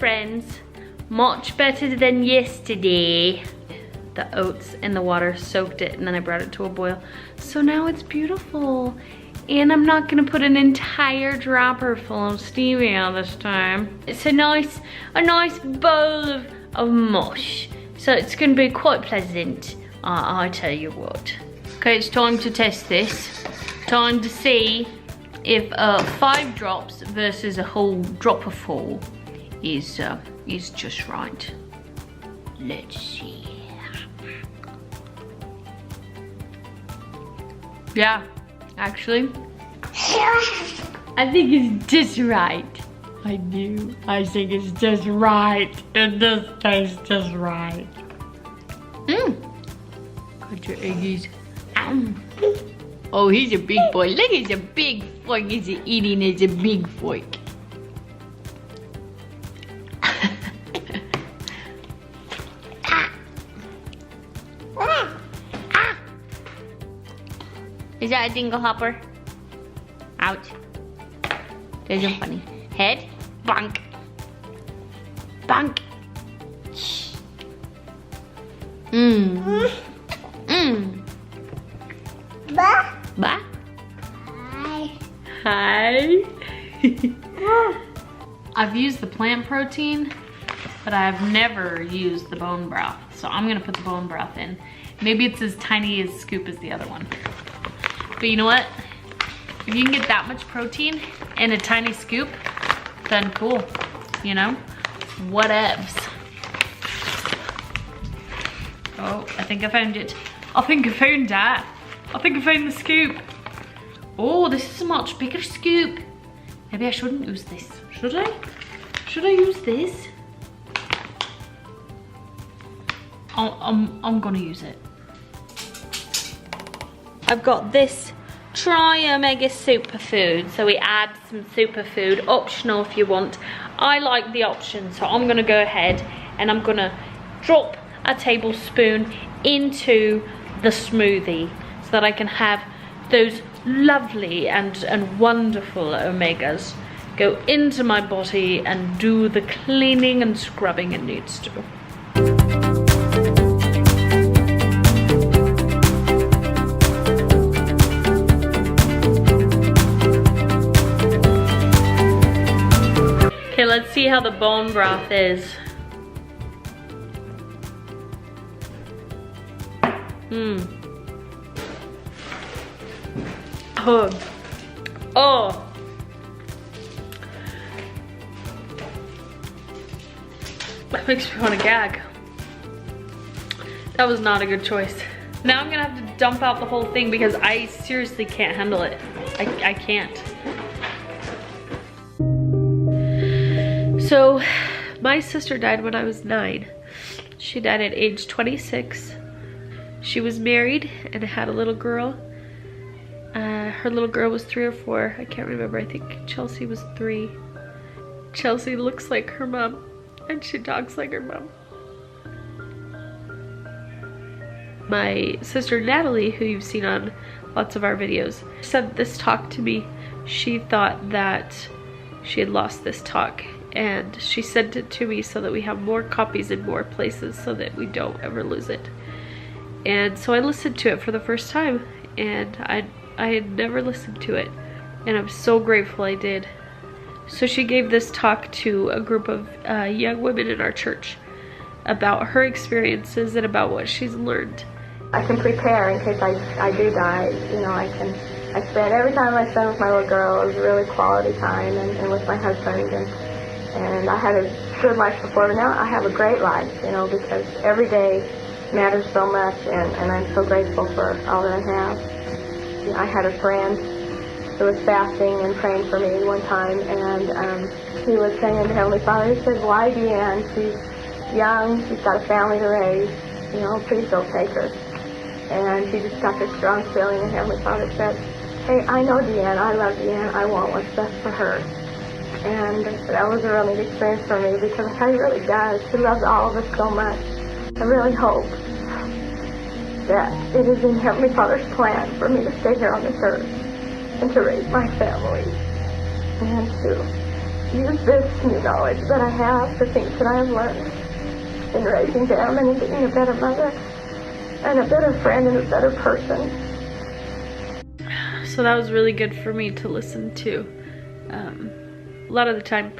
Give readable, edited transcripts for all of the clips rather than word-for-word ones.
friends. Much better than yesterday. The oats and the water soaked it and then I brought it to a boil. So now it's beautiful. And I'm not gonna put an entire dropper full of stevia this time. It's a nice bowl of mush. So it's gonna be quite pleasant, I tell you what. Okay, it's time to test this. Time to see if 5 drops versus a whole dropper full is just right. Let's see. Yeah, actually, I think it's just right. I do. I think it's just right. It just tastes just right. Got your eggies. Oh, he's a big boy. Look, it's a big fork. He's eating. It's a big fork. Is that a dingle hopper? Ouch. There's a funny. Head, bonk. Bonk. Ba. Ba. Hi. Hi. I've used the plant protein, but I've never used the bone broth. So I'm gonna put the bone broth in. Maybe it's as tiny a scoop as the other one. But you know what? If you can get that much protein in a tiny scoop, then cool, you know? Whatevs. Oh, I think I found it. I think I found that. I think I found the scoop. Oh, this is a much bigger scoop. Maybe I shouldn't use this. Should I? Should I use this? I'm gonna use it. I've got this Try Omega superfood. So we add some superfood, optional if you want. I like the option, so I'm gonna go ahead and I'm gonna drop a tablespoon into the smoothie so that I can have those lovely and wonderful omegas go into my body and do the cleaning and scrubbing it needs to. Okay, let's see how the bone broth is. Oh. That makes me want to gag. That was not a good choice. Now I'm gonna have to dump out the whole thing because I seriously can't handle it. I can't. So, my sister died when I was 9. She died at age 26. She was married and had a little girl. Her little girl was 3 or 4. I can't remember. I think Chelsea was 3. Chelsea looks like her mom and she talks like her mom. My sister Natalie, who you've seen on lots of our videos, sent this talk to me. She thought that she had lost this talk and she sent it to me so that we have more copies in more places so that we don't ever lose it. And so I listened to it for the first time and I had never listened to it and I'm so grateful I did. So she gave this talk to a group of young women in our church about her experiences and about what she's learned. I can prepare in case I do die. You know, I spend every time I spend with my little girl is really quality time and with my husband and I had a good life before, but now I have a great life, you know, because every day matters so much and I'm so grateful for all that I have. I had a friend who was fasting and praying for me one time and he was saying to Heavenly Father, he said, why Deanne? She's young, she's got a family to raise, you know, please don't take her. And she just got this strong feeling and Heavenly Father said, hey, I know Deanne, I love Deanne, I want what's best for her. And that was a really neat experience for me because he really does. He loves all of us so much. I really hope that it is in Heavenly Father's plan for me to stay here on this earth and to raise my family and to use this new knowledge that I have, the things that I have learned in raising them and in being a better mother and a better friend and a better person. So that was really good for me to listen to. A lot of the time,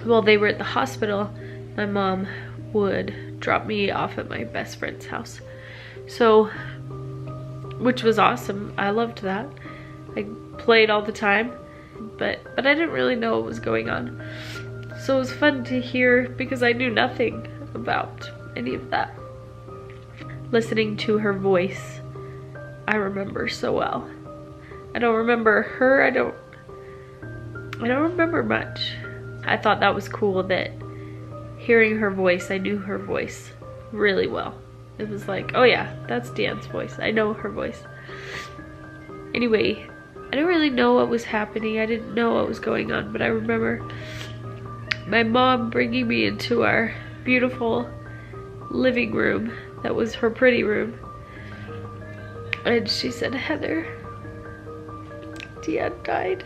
while they were at the hospital, my mom would drop me off at my best friend's house. So, which was awesome. I loved that. I played all the time, but I didn't really know what was going on. So it was fun to hear because I knew nothing about any of that. Listening to her voice, I remember so well. I don't remember her, I don't remember much. I thought that was cool that hearing her voice, I knew her voice really well. It was like, oh yeah, that's Deanne's voice. I know her voice. Anyway, I didn't really know what was happening. I didn't know what was going on, but I remember my mom bringing me into our beautiful living room that was her pretty room. And she said, Heather, Deanne died.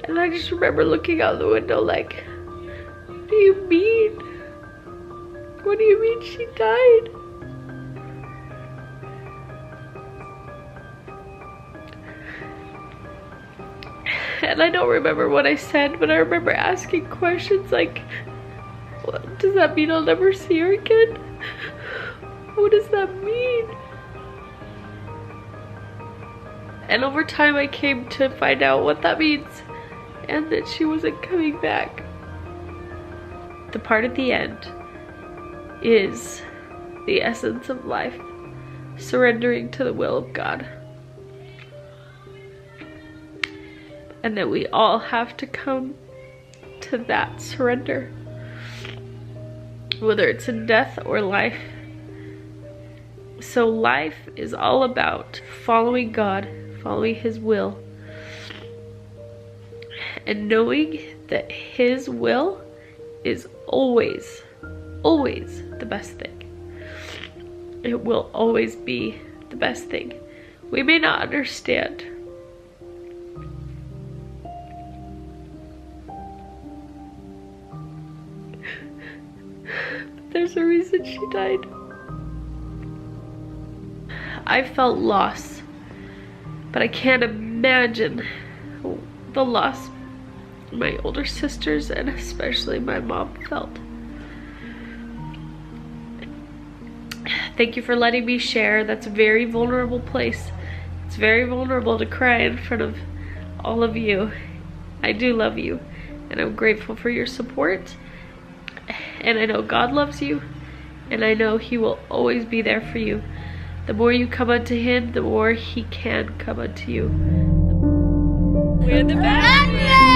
And I just remember looking out the window like, what do you mean? What do you mean she died? And I don't remember what I said, but I remember asking questions like, what, does that mean I'll never see her again? What does that mean? And over time I came to find out what that means and that she wasn't coming back. The part at the end is the essence of life, surrendering to the will of God. And that we all have to come to that surrender. Whether it's in death or life. So life is all about following God, following His will. And knowing that His will is always, always the best thing. It will always be the best thing. We may not understand. But there's a reason she died. I felt loss, but I can't imagine the loss my older sisters and especially my mom felt. Thank you for letting me share. That's a very vulnerable place. It's very vulnerable to cry in front of all of you. I do love you, and I'm grateful for your support. And I know God loves you, and I know He will always be there for you. The more you come unto Him, the more He can come unto you. We're the best.